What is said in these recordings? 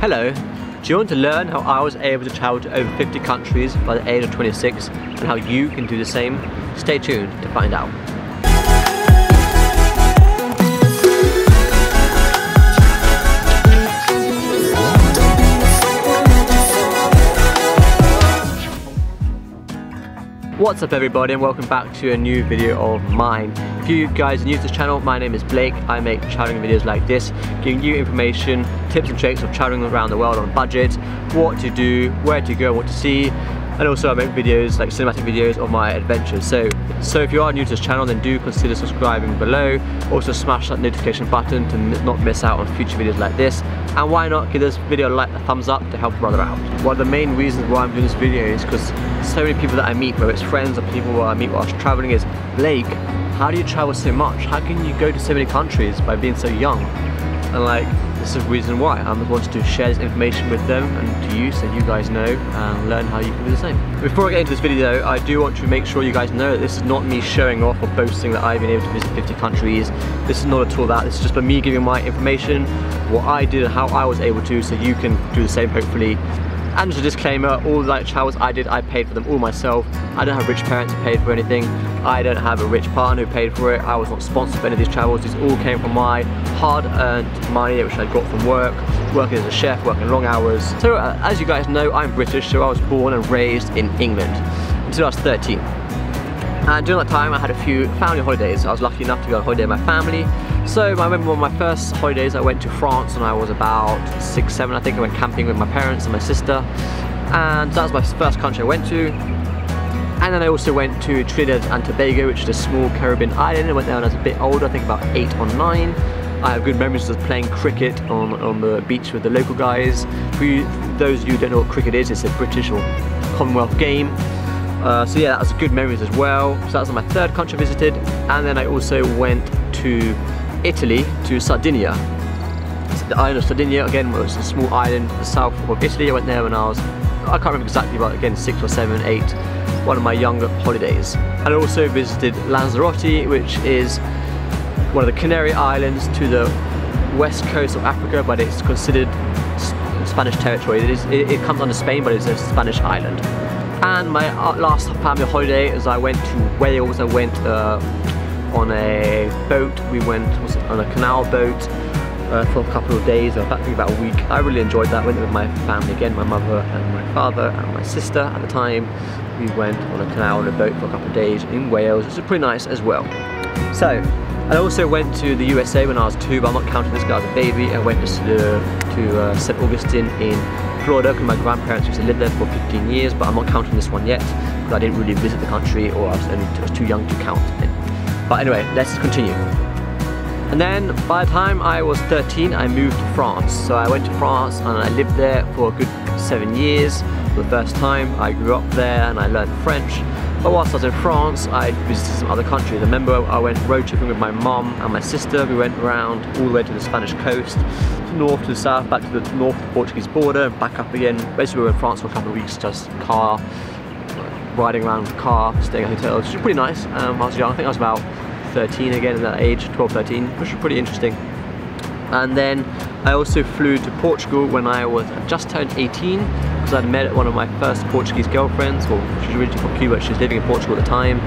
Hello, do you want to learn how I was able to travel to over 50 countries by the age of 26 and how you can do the same? Stay tuned to find out. What's up everybody and welcome back to a new video of mine. If you guys are new to this channel, my name is Blake. I make traveling videos like this, giving you information, tips and tricks of traveling around the world on a budget, what to do, where to go, what to see, and also I make videos like cinematic videos of my adventures. So if you are new to this channel, then do consider subscribing below. Also smash that notification button to not miss out on future videos like this. And why not give this video a thumbs up to help a brother out. One of the main reasons why I'm doing this video is because so many people that I meet, whether it's friends or people I meet whilst traveling, is Blake, how do you travel so much? How can you go to so many countries by being so young? And like, this is the reason why. I wanted to share this information with them and to you so you guys know and learn how you can do the same. Before I get into this video, I do want to make sure you guys know that this is not me showing off or boasting that I've been able to visit 50 countries. This is not at all that. This is just by me giving my information, what I did and how I was able to, so you can do the same hopefully. And just a disclaimer, all the travels I did, I paid for them all myself. I don't have rich parents who paid for anything. I don't have a rich partner who paid for it. I was not sponsored for any of these travels. These all came from my hard-earned money, which I got from work, working as a chef, working long hours. So as you guys know, I'm British, so I was born and raised in England until I was 13. And during that time I had a few family holidays. I was lucky enough to go on holiday with my family. So I remember one of my first holidays, I went to France when I was about 6, 7. I think I went camping with my parents and my sister. And that was my first country I went to. And then I also went to Trinidad and Tobago, which is a small Caribbean island. I went there when I was a bit older, I think about 8 or 9. I have good memories of playing cricket on the beach with the local guys. For those of you who don't know what cricket is, it's a British or Commonwealth game. So yeah, that was good memories as well. So that was my third country I visited. And then I also went to Italy, to Sardinia. The island of Sardinia, again, was a small island in the south of Italy. I went there when I was, I can't remember exactly, but again 6 or 7, 8, one of my younger holidays. And I also visited Lanzarote, which is one of the Canary Islands to the west coast of Africa, but it's considered Spanish territory. It comes under Spain, but it's a Spanish island. And my last family holiday is I went to Wales. I went on a boat. We went on a canal boat for a couple of days, I think about a week. I really enjoyed that. I went with my family again, my mother and my father and my sister at the time. We went on a canal on a boat for a couple of days in Wales, which was pretty nice as well. So, I also went to the USA when I was 2, but I'm not counting this guy as a baby. I went to St. Augustine in Florida because my grandparents used to live there for 15 years, but I'm not counting this one yet because I didn't really visit the country, or I was too young to count it. But anyway, let's continue. And then by the time I was 13, I moved to France. So I went to France and I lived there for a good 7 years. For the first time, I grew up there and I learned French. But whilst I was in France, I visited some other countries. I remember I went road tripping with my mum and my sister. We went around all the way to the Spanish coast, to north to the south, back to the north Portuguese border, and back up again. Basically we were in France for a couple of weeks, just riding around with the car, staying at hotels, which was pretty nice. I was young, I think I was about 13 again at that age, 12, 13, which was pretty interesting. And then I also flew to Portugal when I was just turned 18, because I'd met one of my first Portuguese girlfriends. Well, she's originally from Cuba, she was living in Portugal at the time.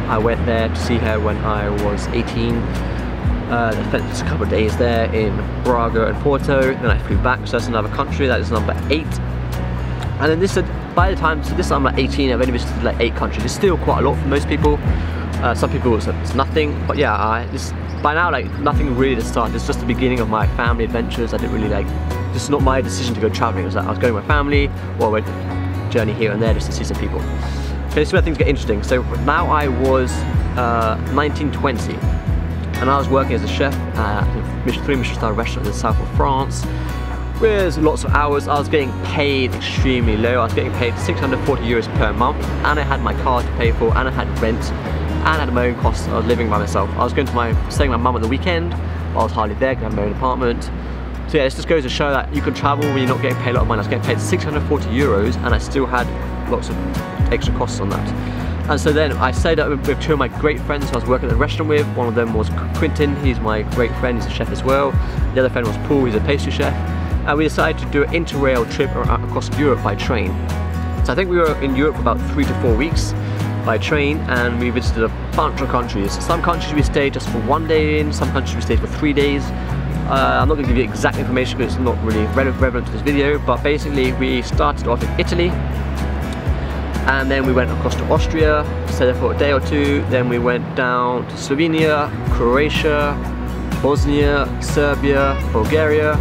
I went there to see her when I was 18. I spent just a couple of days there in Braga and Porto, then I flew back, so that's another country, that is number 8. And then by the time, so this I'm like 18, I've only visited like 8 countries. It's still quite a lot for most people. Some people it's nothing, but yeah, by now like nothing really to start. It's just the beginning of my family adventures. I didn't really this is not my decision to go traveling. It was like I was going with my family, or I went journey here and there just to see some people. Okay, this is where things get interesting. So now I was 19, 20, and I was working as a chef at a 3 Michelin-star restaurant in the south of France. With lots of hours, I was getting paid extremely low. I was getting paid 640 euros per month, and I had my car to pay for, and I had rent, and I had my own costs. I was living by myself. I was going to staying with my mum on the weekend, but I was hardly there because I had my own apartment. So yeah, this just goes to show that you can travel when you're not getting paid a lot of money. I was getting paid 640 euros, and I still had lots of extra costs on that. And so then I stayed up with 2 of my great friends who I was working at the restaurant with. One of them was Quentin, he's my great friend, he's a chef as well. The other friend was Paul, he's a pastry chef. and we decided to do an interrail trip across Europe by train. So I think we were in Europe for about 3 to 4 weeks by train, and we visited a bunch of countries. Some countries we stayed just for 1 day in, some countries we stayed for 3 days. I'm not going to give you exact information because it's not really relevant to this video, but basically we started off in Italy, and then we went across to Austria, stayed there for a day or two, then we went down to Slovenia, Croatia, Bosnia, Serbia, Bulgaria,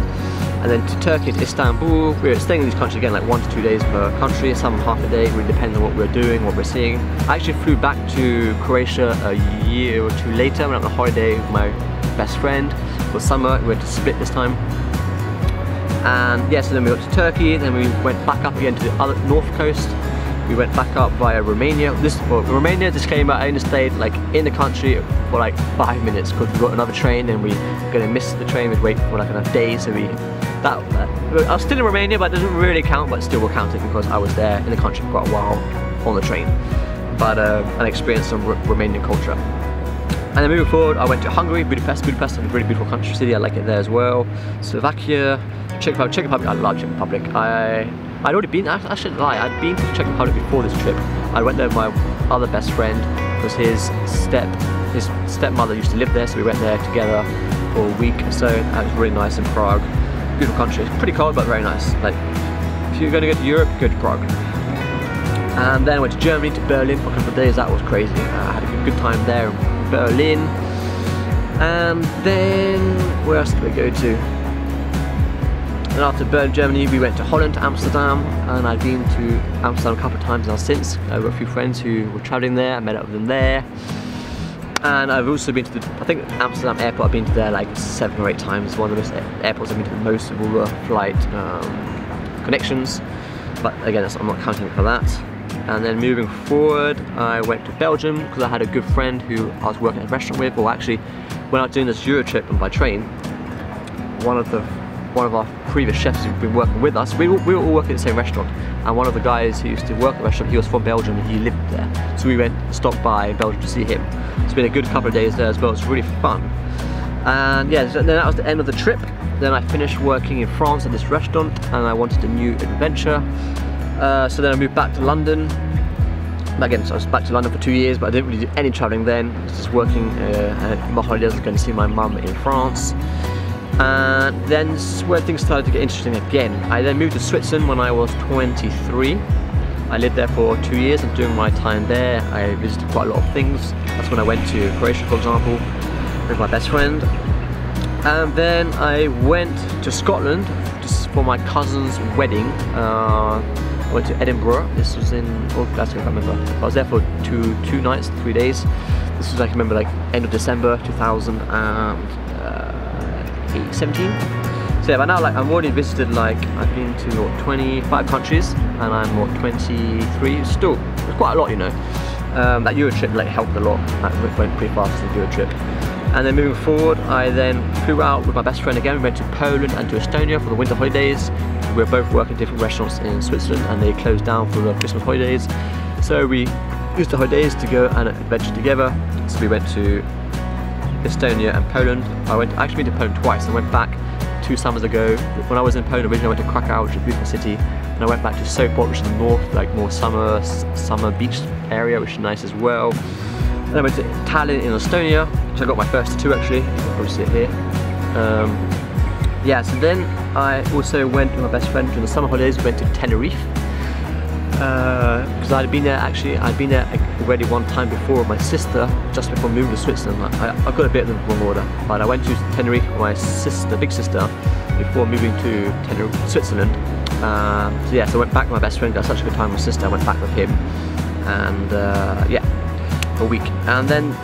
and then to Turkey, to Istanbul. We were staying in these countries again like 1 to 2 days per country, some half a day, really depending on what we're doing, what we're seeing. I actually flew back to Croatia a year or two later, went on a holiday with my best friend for summer. We went to Split this time. And yeah, so then we got to Turkey, then we went back up again to the other north coast. We went back up via Romania. Romania, disclaimer, I only stayed like in the country for like 5 minutes because we got another train and we were going to miss the train. We'd wait for like a day, so I was still in Romania, but it doesn't really count, but still will count it because I was there in the country for quite a while on the train. But I experienced some Romanian culture. And then moving forward, I went to Hungary, Budapest. Budapest is a really beautiful country city, I like it there as well. Slovakia, Czech Republic, I love Czech Republic. I'd already been, I shouldn't lie, I'd been to Czech Republic before this trip. I went there with my other best friend because his stepmother used to live there, so we went there together for a week or so. That was really nice in Prague. Beautiful country. It's pretty cold, but very nice. Like, if you're going to go to Europe, go to Prague. And then I went to Germany, to Berlin for a couple of days. That was crazy. I had a good time there in Berlin. And then, where else did we go to? And after Berlin, Germany, we went to Holland, to Amsterdam, and I've been to Amsterdam a couple of times now since. I've got a few friends who were travelling there. I met up with them there. And I've also been to I think Amsterdam airport, I've been to there like 7 or 8 times. One of the airports I've been to the most of all the flight connections. But again, I'm not counting for that. And then moving forward, I went to Belgium because I had a good friend who I was working at a restaurant with. Or actually, when I was doing this Euro trip and by train, one of our previous chefs who'd been working with us, we were all working at the same restaurant, and one of the guys who used to work at the restaurant, he was from Belgium and he lived there. So we stopped by Belgium to see him. It's been a good couple of days there as well. It's really fun. And yeah, so then that was the end of the trip. Then I finished working in France at this restaurant and I wanted a new adventure. So then I moved back to London. Again, so I was back to London for 2 years, but I didn't really do any travelling then. I was just working and my holidays. I was going to see my mum in France. And then where things started to get interesting again. I then moved to Switzerland when I was 23. I lived there for 2 years, and during my time there I visited quite a lot of things. That's when I went to Croatia, for example, with my best friend. And then I went to Scotland just for my cousin's wedding. I went to Edinburgh. This was in August, I can't remember. I was there for two nights, 3 days. This was, I can remember, like end of December 2017. So yeah, by now, like, I've already visited, like, I've been to what, 25 countries, and I'm what, 23. Still, it's quite a lot, you know. That Euro trip like helped a lot. That went pretty fast, the Euro trip. And then moving forward, I then flew out with my best friend again. We went to Poland and to Estonia for the winter holidays. We were both working at different restaurants in Switzerland, and they closed down for the Christmas holidays. So we used the holidays to go and adventure together. So we went to Estonia and Poland. I actually been to Poland twice. I went back 2 summers ago. When I was in Poland originally, I went to Krakow, which is a beautiful city, and I went back to Sopot, which is the north, like more summer beach area, which is nice as well. Then I went to Tallinn in Estonia, which I got my first tattoo actually. You can probably see it here. Yeah, so then I also went with my best friend during the summer holidays. We went to Tenerife. Because I'd been there already one time before with my sister, just before moving to Switzerland. I got a bit of the wrong order, but I went to Tenerife with my sister, big sister, before moving to Switzerland. So yeah, so I went back with my best friend. I had such a good time with my sister. I went back with him, and yeah, for a week. And then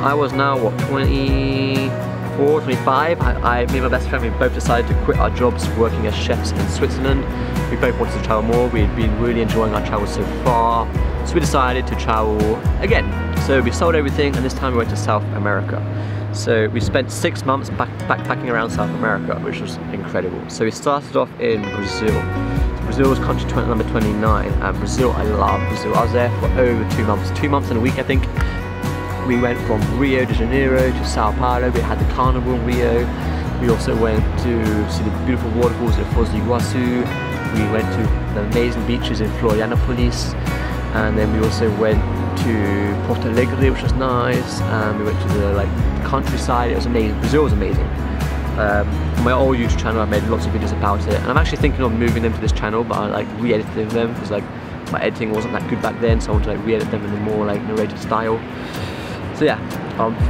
I was now what, 24, 25. Me and my best friend, we both decided to quit our jobs working as chefs in Switzerland. We both wanted to travel more. We had been really enjoying our travels so far, so we decided to travel again. So we sold everything, and this time we went to South America. So we spent 6 months backpacking around South America, which was incredible. So we started off in Brazil. So Brazil was country number 29, and Brazil, I love Brazil. I was there for over 2 months, 2 months and a week, I think. We went from Rio de Janeiro to Sao Paulo. We had the carnival in Rio. We also went to see the beautiful waterfalls at Foz do Iguaçu. We went to the amazing beaches in Florianopolis, and then we also went to Porto Alegre, which was nice, and we went to the countryside. It was amazing. Brazil was amazing. On my old YouTube channel I made lots of videos about it, and I'm actually thinking of moving them to this channel, but I re-editing them because my editing wasn't that good back then, so I want to re-edit them in a more narrated style. So yeah,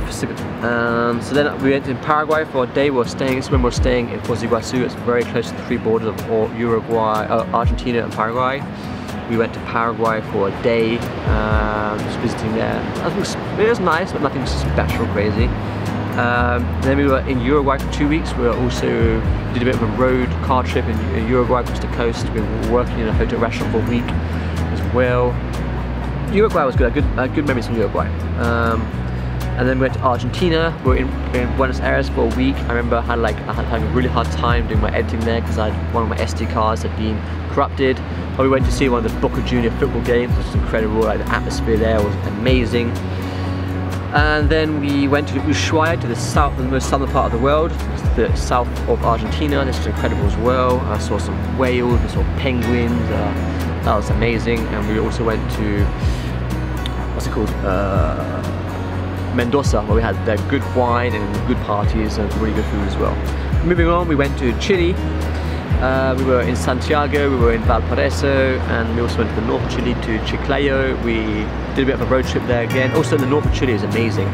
so then we went to Paraguay for a day. We were staying in Foz do Iguaçu. It's very close to the three borders of Uruguay, Argentina and Paraguay. We went to Paraguay for a day, just visiting there. I think it was nice, but nothing special crazy. Then we were in Uruguay for 2 weeks. We also did a bit of a road car trip in Uruguay, coast to coast. We were working in a hotel restaurant for a week as well. Uruguay was good. I had good memories from Uruguay. And then we went to Argentina. We were in Buenos Aires for a week. I remember I had having a really hard time doing my editing there because one of my SD cards had been corrupted. But we went to see one of the Boca Junior football games, which was incredible. The atmosphere there was amazing. And then we went to Ushuaia, to the most southern part of the world, the south of Argentina. This was incredible as well. I saw some whales, we saw penguins. That was amazing. And we also went to, what's it called? Mendoza, where we had good wine and good parties and really good food as well. Moving on, we went to Chile. We were in Santiago, we were in Valparaiso, and we also went to the north of Chile to Chiclayo. We did a bit of a road trip there again. Also, the north of Chile is amazing.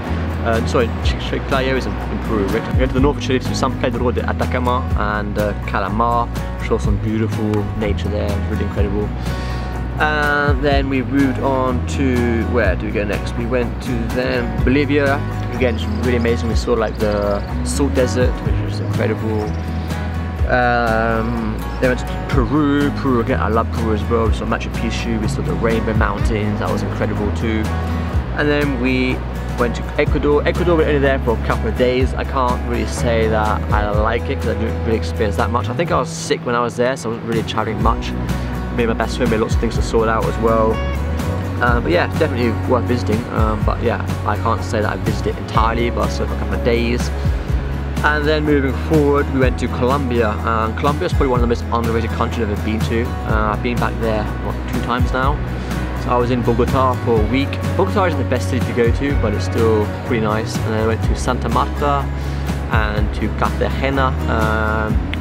Chiclayo is in Peru. We went to the north of Chile to San Pedro de Atacama and Calamar. Saw some beautiful nature there, really incredible. And then we moved on to, where do we go next? We went to then Bolivia. Again, it's really amazing. We saw the salt desert, which was incredible. Then went to Peru again. I love Peru as well. We saw Machu Picchu. We saw the Rainbow Mountains. That was incredible too. And then we went to Ecuador. We were only there for a couple of days. I can't really say that I like it because I didn't really experience that much. I think I was sick when I was there, so I wasn't really traveling much. Me and my best friend, we had lots of things to sort out as well. But yeah, definitely worth visiting. But yeah, I can't say that I visited it entirely, but I saw it for a couple of days. And then moving forward, we went to Colombia. Colombia is probably one of the most underrated countries I've ever been to. I've been back there, what, 2 times now. So I was in Bogota for a week. Bogota isn't the best city to go to, but it's still pretty nice. And then I went to Santa Marta and to Cartagena.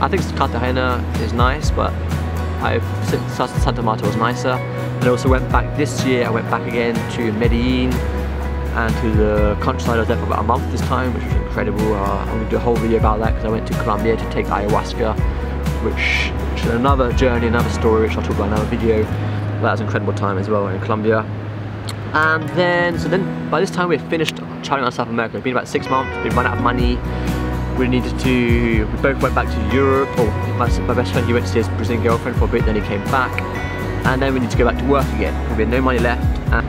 I think Cartagena is nice, but Santa Marta was nicer. And I also went back this year. I went back again to Medellin and to the countryside. I was there for about a month this time, which was incredible. I'm going to do a whole video about that because I went to Colombia to take ayahuasca, which is another journey, another story, which I'll talk about in another video. But that was an incredible time as well in Colombia. And then, by this time we had finished traveling around South America. It's been about 6 months. We'd run out of money. We both went back to Europe. Or my best friend, he went to see his Brazilian girlfriend for a bit, then he came back. And then we need to go back to work again. We had no money left.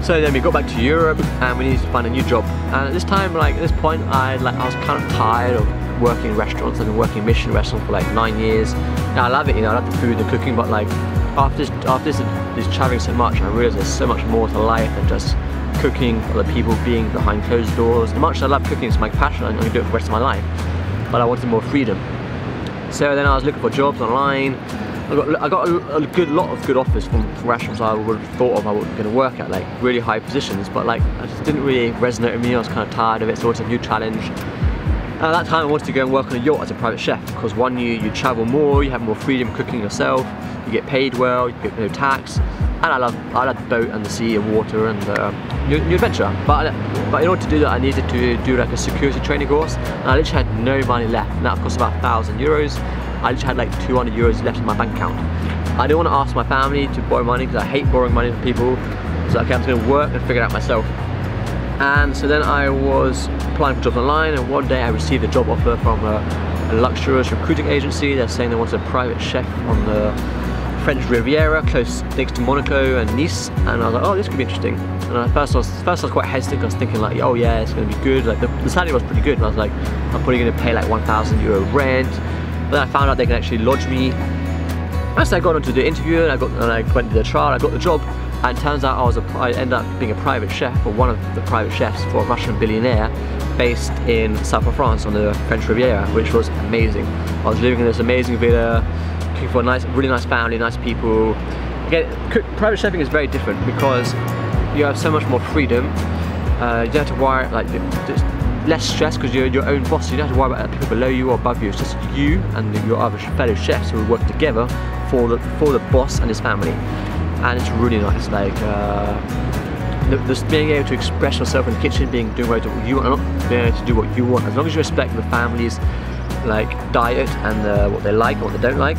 So then we got back to Europe and we needed to find a new job. And at this time, at this point, I was kind of tired of working in restaurants. I've been working in Michelin restaurants for 9 years. Now I love it, I love the food, the cooking, but after this traveling so much, I realised there's so much more to life than just cooking or the people being behind closed doors. As much as I love cooking, it's my passion, I'm going to do it for the rest of my life. But I wanted more freedom. So then I was looking for jobs online. I got a lot of good offers from restaurants I would have thought of I was going to work at, really high positions, but I just didn't really resonate with me. I was kind of tired of it, so it's a new challenge. And at that time I wanted to go and work on a yacht as a private chef, because one, you travel more, you have more freedom cooking yourself, you get paid well, you get no tax, and I love the boat and the sea and water and new adventure. But in order to do that I needed to do a security training course, and I literally had no money left, and that cost about 1,000 euros. I literally had 200 euros left in my bank account. I didn't want to ask my family to borrow money because I hate borrowing money from people. So okay, I'm just going to work and figure it out myself. And so then I was applying for jobs online, and one day I received a job offer from a luxurious recruiting agency. They're saying they wanted a private chef on the French Riviera, close next to Monaco and Nice. And I was like, oh, this could be interesting. And at first I was quite hesitant. I was thinking oh yeah, it's going to be good. The salary was pretty good, and I was like, I'm probably going to pay 1,000 euro rent. But then I found out they can actually lodge me. So I got onto the interview and I went to the trial. I got the job, and it turns out I ended up being a private chef, or one of the private chefs for a Russian billionaire. based in south of France on the French Riviera, which was amazing. I was living in this amazing villa, cooking for a nice, really nice family, nice people. Again, private chefing is very different because you have so much more freedom. You don't have to worry, like, there's less stress because you're your own boss. You don't have to worry about people below you or above you. It's just you and your other fellow chefs who work together for the boss and his family, and it's really nice. Like just being able to express yourself in the kitchen, doing what you want, not being able to do what you want. As long as you respect the family's like diet and what they like and what they don't like,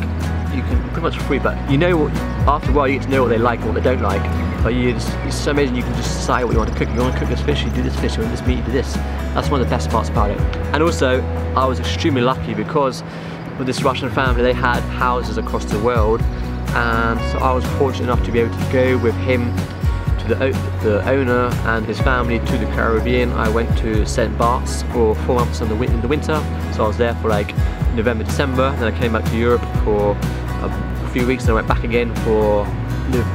you can pretty much free. But you know what? After a while, you get to know what they like and what they don't like. But it's so amazing. You can just decide what you want to cook. You want to cook this fish, you do this fish. You want this meat, you do this. That's one of the best parts about it. And also, I was extremely lucky because with this Russian family, they had houses across the world, and so I was fortunate enough to be able to go with him to the owner and his family to the Caribbean. I went to St. Bart's for 4 months in the winter, so I was there for like November, December. Then I came back to Europe for a few weeks, and I went back again for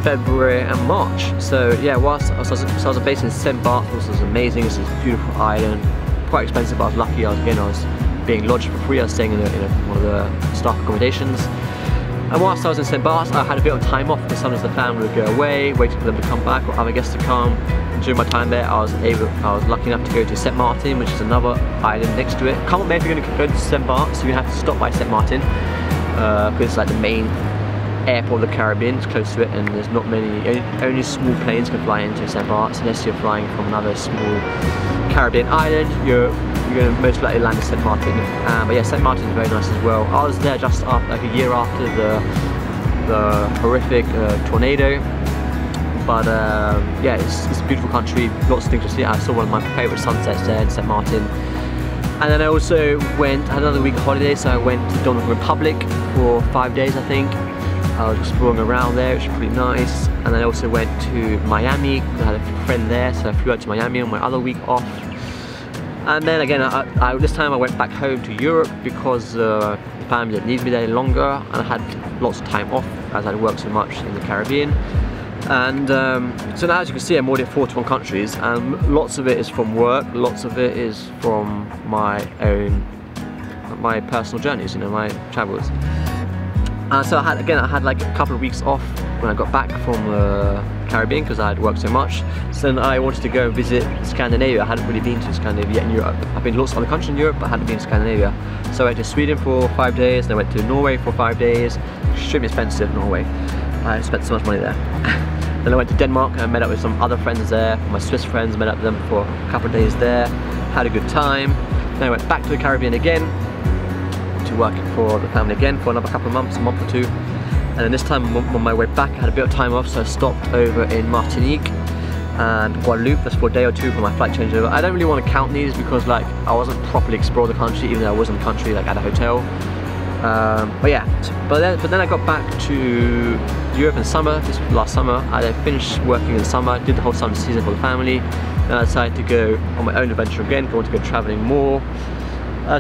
February and March. So yeah, whilst I was based in St. Bart's, which was amazing. It's this beautiful island, quite expensive, but I was lucky. I was being lodged for free. I was staying in one of the staff accommodations. And whilst I was in St. Bart's, I had a bit of time off because sometimes the family would go away, waiting for them to come back or other guests to come. And during my time there, I was lucky enough to go to St. Martin, which is another island next to it. Can't remember if you're going to go to St. Bart's, so you have to stop by St. Martin because it's like the main airport of the Caribbean. It's close to it, and there's not many, only small planes can fly into St. Bart's unless you're flying from another small Caribbean island. You're going to most likely land in St. Martin. But yeah, St. Martin is very nice as well. I was there just after, like a year after the horrific tornado. But yeah, it's a beautiful country, lots of things to see. I saw one of my favourite sunsets there in St. Martin. And then I also had another week of holiday, so I went to Dominican Republic for 5 days, I think. I was exploring around there, which was pretty nice. And then I also went to Miami. I had a friend there, so I flew out to Miami on my other week off. And then again, this time I went back home to Europe because the family didn't need me there any longer, and I had lots of time off as I'd worked so much in the Caribbean. And so now, as you can see, I'm already at 41 countries, and lots of it is from work, lots of it is from my personal journeys, you know, my travels. So I had like a couple of weeks off when I got back from the Caribbean because I had worked so much. So then I wanted to go and visit Scandinavia. I hadn't really been to Scandinavia yet in Europe. I've been to lots of other countries in Europe, but I hadn't been to Scandinavia. So I went to Sweden for 5 days, then I went to Norway for 5 days. Extremely expensive, Norway. I spent so much money there. Then I went to Denmark and I met up with some other friends there, my Swiss friends, met up with them for a couple of days there. Had a good time. Then I went back to the Caribbean again, to working for the family again for another couple of months, a month or two. And then this time on my way back I had a bit of time off, so I stopped over in Martinique and Guadeloupe. That's for a day or two for my flight changeover. I don't really want to count these because like I wasn't properly exploring the country, even though I was in the country like at a hotel. But yeah, but then I got back to Europe in summer, this last summer. I finished working in the summer, did the whole summer season for the family. Then I decided to go on my own adventure again, I want to go travelling more.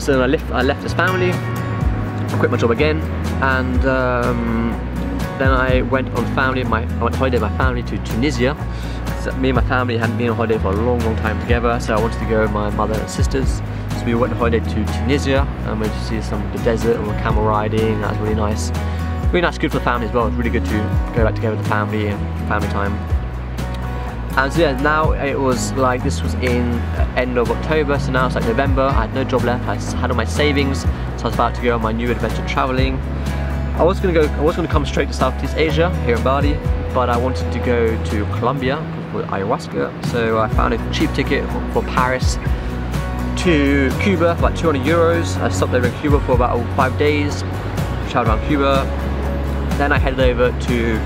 So then I left this family, I quit my job again, and then I went on holiday with my family to Tunisia. So me and my family hadn't been on holiday for a long time together, so I wanted to go with my mother and sisters. So we went on holiday to Tunisia and went to see some of the desert and camel riding. That was really nice. Really nice, good for the family as well. It's really good to go back together with the family and family time. And so yeah, now it was like, this was in end of October, so now it's like November. I had no job left, I had all my savings, so I was about to go on my new adventure traveling. I was gonna come straight to Southeast Asia, here in Bali, but I wanted to go to Colombia for ayahuasca. So I found a cheap ticket from Paris to Cuba for about 200 euros. I stopped over in Cuba for about 5 days, traveled around Cuba. Then I headed over to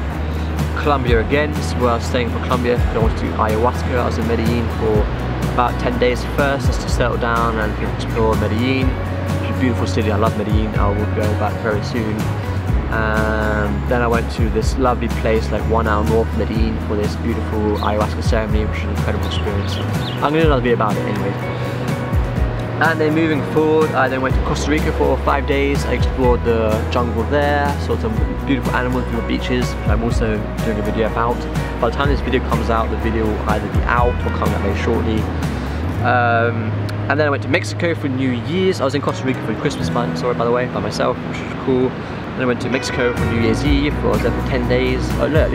Colombia again. This is where I was staying for Colombia. I wanted to do ayahuasca. I was in Medellin for about 10 days first, just to settle down and explore Medellin. It's a beautiful city, I love Medellin. I will go back very soon. And then I went to this lovely place like 1 hour north of Medellin for this beautiful ayahuasca ceremony, which was an incredible experience. I'm going to do another video about it anyway. And then moving forward, I then went to Costa Rica for 5 days. I explored the jungle there, saw some beautiful animals, beautiful beaches, which I'm also doing a video about. By the time this video comes out, the video will either be out or coming out very shortly. And then I went to Mexico for New Year's. I was in Costa Rica for Christmas, by the way, by myself, which was cool. Then I went to Mexico for New Year's Eve. I was there for 10 days. Oh no,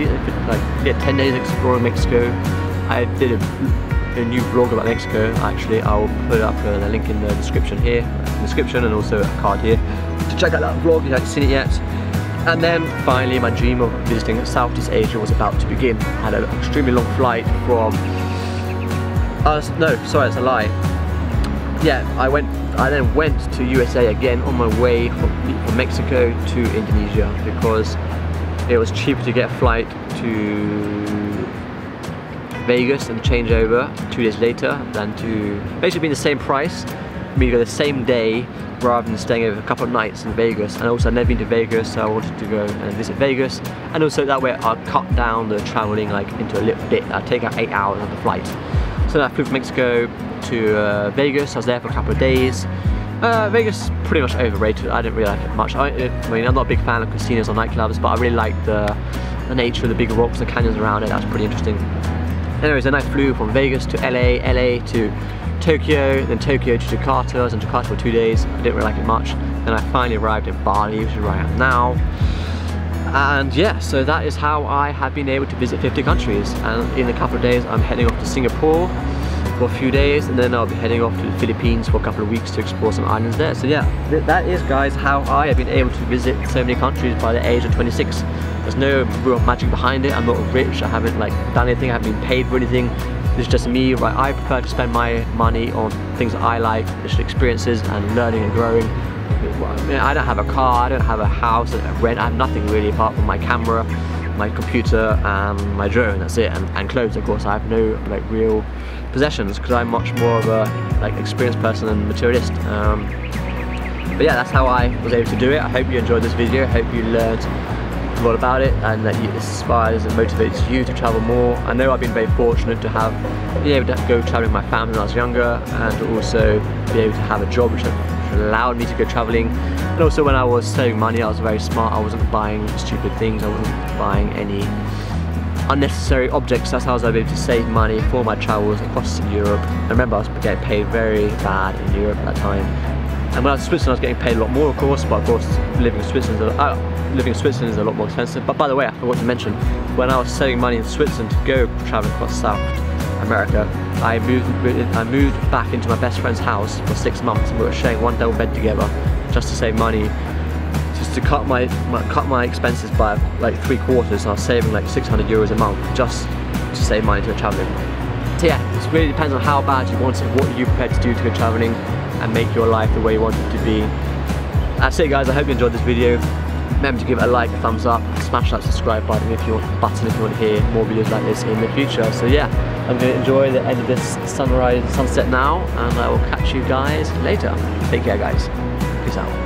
like 10 days exploring Mexico. I did a new vlog about Mexico. Actually, I'll put up the link in the description here, and also a card here to check out that vlog if you haven't seen it yet. And then finally, my dream of visiting Southeast Asia was about to begin. I had an extremely long flight from. No, sorry, that's a lie. Yeah, I then went to USA again on my way from Mexico to Indonesia because it was cheaper to get a flight to Vegas and change over 2 days later than to basically be the same price for me to go the same day rather than staying over a couple of nights in Vegas. And also I've never been to Vegas, so I wanted to go and visit Vegas, and also that way I'll cut down the traveling like into a little bit. I'll take out 8 hours of the flight. So I flew from Mexico to Vegas. I was there for a couple of days. Vegas pretty much overrated. I didn't really like it much. I mean, I'm not a big fan of casinos or nightclubs, but I really liked the nature of the big rocks, the canyons around it. That was pretty interesting. Anyways, then I flew from Vegas to LA, LA to Tokyo, then Tokyo to Jakarta. I was in Jakarta for 2 days. I didn't really like it much. Then I finally arrived in Bali, which is where I am now. And yeah, so that is how I have been able to visit 50 countries. And in a couple of days, I'm heading off to Singapore for a few days, and then I'll be heading off to the Philippines for a couple of weeks to explore some islands there. So yeah, that is, guys, how I have been able to visit so many countries by the age of 26. There's no real magic behind it. I'm not rich. I haven't like done anything. I haven't been paid for anything. It's just me, right? I prefer to spend my money on things that I like, just experiences and learning and growing. I don't have a car, I don't have a house, I don't rent, I have nothing really apart from my camera, my computer and my drone, that's it, and clothes of course. I have no like real possessions because I'm much more of a like experienced person and materialist. But yeah, that's how I was able to do it. I hope you enjoyed this video, I hope you learned a lot about it and that it inspires and motivates you to travel more. I know I've been very fortunate to be able to go traveling with my family when I was younger, and to also be able to have a job which allowed me to go traveling. And also when I was saving money, I was very smart. I wasn't buying stupid things, I wasn't buying any unnecessary objects. That's how I was able to save money for my travels across Europe. I remember I was getting paid very bad in Europe at that time. And when I was in Switzerland, I was getting paid a lot more, of course, but of course living in Switzerland is a lot more expensive. But by the way, I forgot to mention, when I was saving money in Switzerland to go traveling across South America, I moved back into my best friend's house for 6 months, and we were sharing one double bed together just to save money, just to cut my expenses by like 3/4. And I was saving like 600 euros a month just to save money to go traveling. So yeah, it really depends on how bad you want it, what you're prepared to do to go traveling and make your life the way you want it to be. That's it, guys. I hope you enjoyed this video. Remember to give it a like, a thumbs up, smash that subscribe button if you want to hear more videos like this in the future. So yeah, I'm going to enjoy the end of this sunset now, and I will catch you guys later. Take care, guys. Peace out.